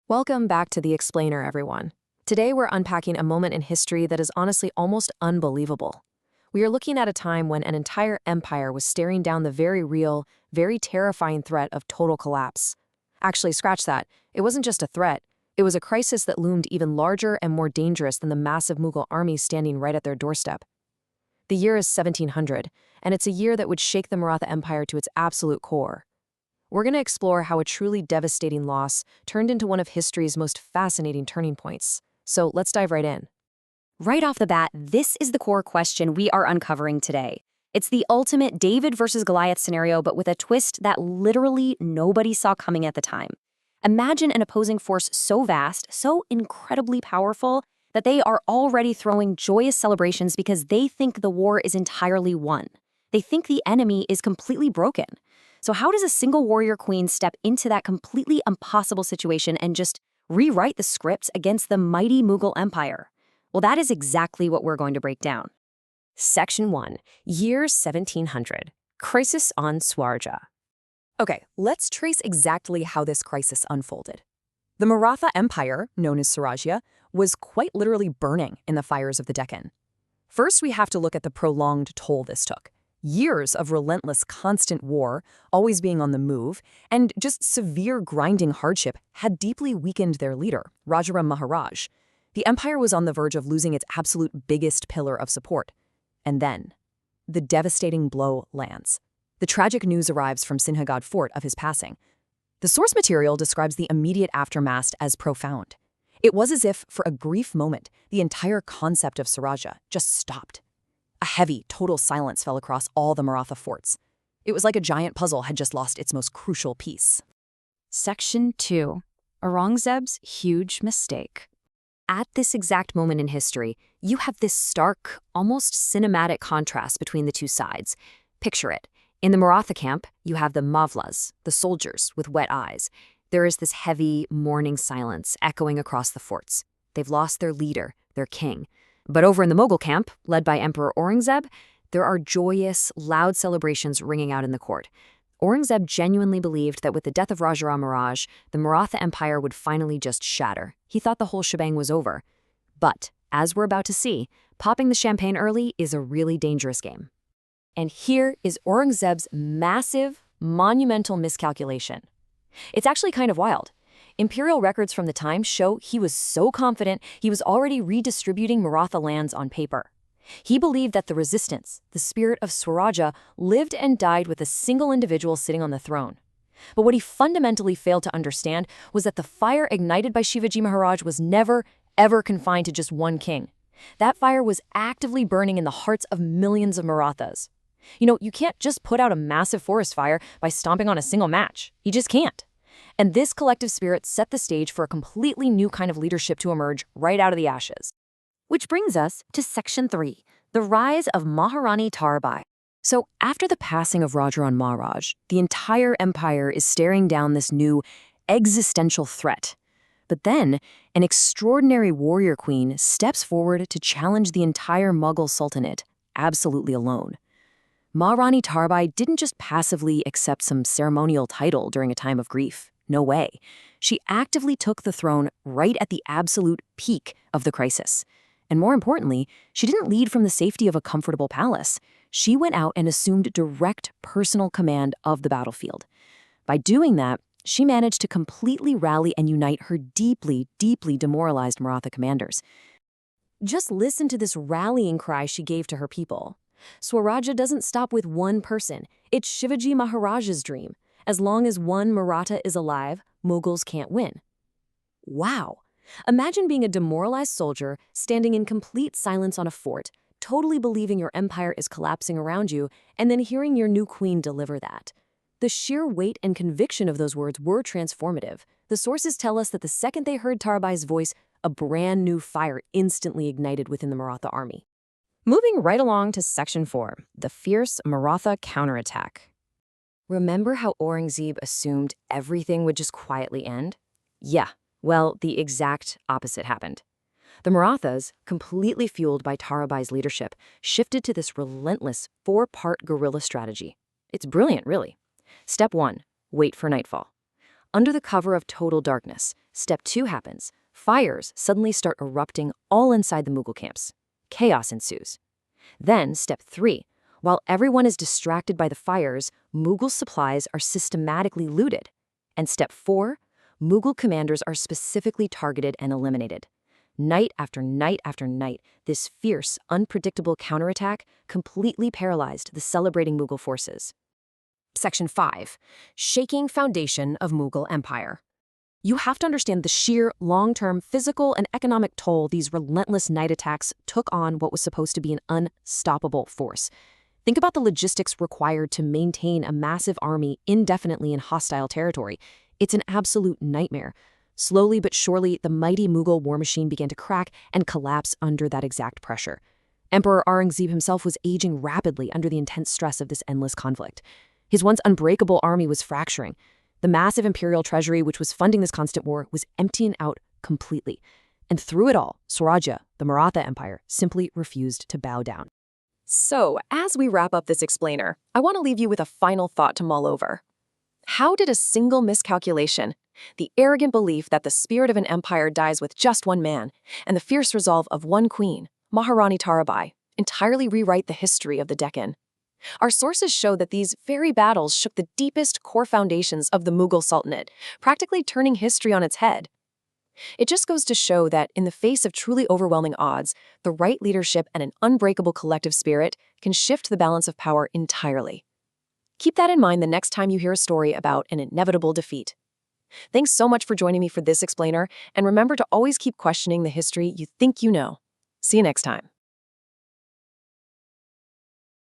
Welcome back to The Explainer, everyone. Today we're unpacking a moment in history that is honestly almost unbelievable. We are looking at a time when an entire empire was staring down the very real, very terrifying threat of total collapse. Actually, scratch that. It wasn't just a threat. It was a crisis that loomed even larger and more dangerous than the massive Mughal army standing right at their doorstep. The year is 1700, and it's a year that would shake the Maratha Empire to its absolute core. We're going to explore how a truly devastating loss turned into one of history's most fascinating turning points. So let's dive right in. Right off the bat, this is the core question we are uncovering today. It's the ultimate David versus Goliath scenario, but with a twist that literally nobody saw coming at the time. Imagine an opposing force so vast, so incredibly powerful, that they are already throwing joyous celebrations because they think the war is entirely won. They think the enemy is completely broken. So how does a single warrior queen step into that completely impossible situation and just rewrite the script against the mighty Mughal Empire? Well, that is exactly what we're going to break down. Section 1, Year 1700, Crisis on Swaraj. Okay, let's trace exactly how this crisis unfolded. The Maratha Empire, known as Swaraj, was quite literally burning in the fires of the Deccan. First, we have to look at the prolonged toll this took. Years of relentless, constant war, always being on the move, and just severe grinding hardship had deeply weakened their leader, Rajaram Maharaj. The empire was on the verge of losing its absolute biggest pillar of support. And then, the devastating blow lands. The tragic news arrives from Sinhagad Fort of his passing. The source material describes the immediate aftermath as profound. It was as if, for a brief moment, the entire concept of Swaraj just stopped. A heavy, total silence fell across all the Maratha forts. It was like a giant puzzle had just lost its most crucial piece. Section 2, Aurangzeb's huge mistake. At this exact moment in history, you have this stark, almost cinematic contrast between the two sides. Picture it. In the Maratha camp, you have the Mavlas, the soldiers with wet eyes. There is this heavy, mourning silence echoing across the forts. They've lost their leader, their king. But over in the Mughal camp, led by Emperor Aurangzeb, there are joyous, loud celebrations ringing out in the court. Aurangzeb genuinely believed that with the death of Rajaram Maharaj, the Maratha Empire would finally just shatter. He thought the whole shebang was over. But, as we're about to see, popping the champagne early is a really dangerous game. And here is Aurangzeb's massive, monumental miscalculation. It's actually kind of wild. Imperial records from the time show he was so confident he was already redistributing Maratha lands on paper. He believed that the resistance, the spirit of Swaraj, lived and died with a single individual sitting on the throne. But what he fundamentally failed to understand was that the fire ignited by Shivaji Maharaj was never, ever confined to just one king. That fire was actively burning in the hearts of millions of Marathas. You can't just put out a massive forest fire by stomping on a single match. You just can't. And this collective spirit set the stage for a completely new kind of leadership to emerge right out of the ashes. Which brings us to Section 3, the rise of Maharani Tarabai. So after the passing of Rajaram Maharaj, the entire empire is staring down this new existential threat. But then, an extraordinary warrior queen steps forward to challenge the entire Mughal Sultanate, absolutely alone. Maharani Tarabai didn't just passively accept some ceremonial title during a time of grief. No way. She actively took the throne right at the absolute peak of the crisis. And more importantly, she didn't lead from the safety of a comfortable palace. She went out and assumed direct personal command of the battlefield. By doing that, she managed to completely rally and unite her deeply, deeply demoralized Maratha commanders. Just listen to this rallying cry she gave to her people. Swaraj doesn't stop with one person. It's Shivaji Maharaj's dream. As long as one Maratha is alive, Mughals can't win. Wow! Imagine being a demoralized soldier standing in complete silence on a fort, totally believing your empire is collapsing around you, and then hearing your new queen deliver that. The sheer weight and conviction of those words were transformative. The sources tell us that the second they heard Tarabai's voice, a brand new fire instantly ignited within the Maratha army. Moving right along to Section 4, the fierce Maratha counterattack. Remember how Aurangzeb assumed everything would just quietly end? Yeah, well, the exact opposite happened. The Marathas, completely fueled by Tarabai's leadership, shifted to this relentless four-part guerrilla strategy. It's brilliant, really. Step 1, wait for nightfall. Under the cover of total darkness, Step 2 happens. Fires suddenly start erupting all inside the Mughal camps. Chaos ensues. Then, step 3. While everyone is distracted by the fires, Mughal supplies are systematically looted. And step 4. Mughal commanders are specifically targeted and eliminated. Night after night after night, this fierce, unpredictable counterattack completely paralyzed the celebrating Mughal forces. Section 5. Shaking Foundation of Mughal Empire. You have to understand the sheer, long-term physical and economic toll these relentless night attacks took on what was supposed to be an unstoppable force. Think about the logistics required to maintain a massive army indefinitely in hostile territory. It's an absolute nightmare. Slowly but surely, the mighty Mughal war machine began to crack and collapse under that exact pressure. Emperor Aurangzeb himself was aging rapidly under the intense stress of this endless conflict. His once unbreakable army was fracturing. The massive imperial treasury which was funding this constant war was emptying out completely. And through it all, Swarajya, the Maratha Empire, simply refused to bow down. So, as we wrap up this explainer, I want to leave you with a final thought to mull over. How did a single miscalculation, the arrogant belief that the spirit of an empire dies with just one man, and the fierce resolve of one queen, Maharani Tarabai, entirely rewrite the history of the Deccan? Our sources show that these very battles shook the deepest core foundations of the Mughal Sultanate, practically turning history on its head. It just goes to show that in the face of truly overwhelming odds, the right leadership and an unbreakable collective spirit can shift the balance of power entirely. Keep that in mind the next time you hear a story about an inevitable defeat. Thanks so much for joining me for this explainer, and remember to always keep questioning the history you think you know. See you next time.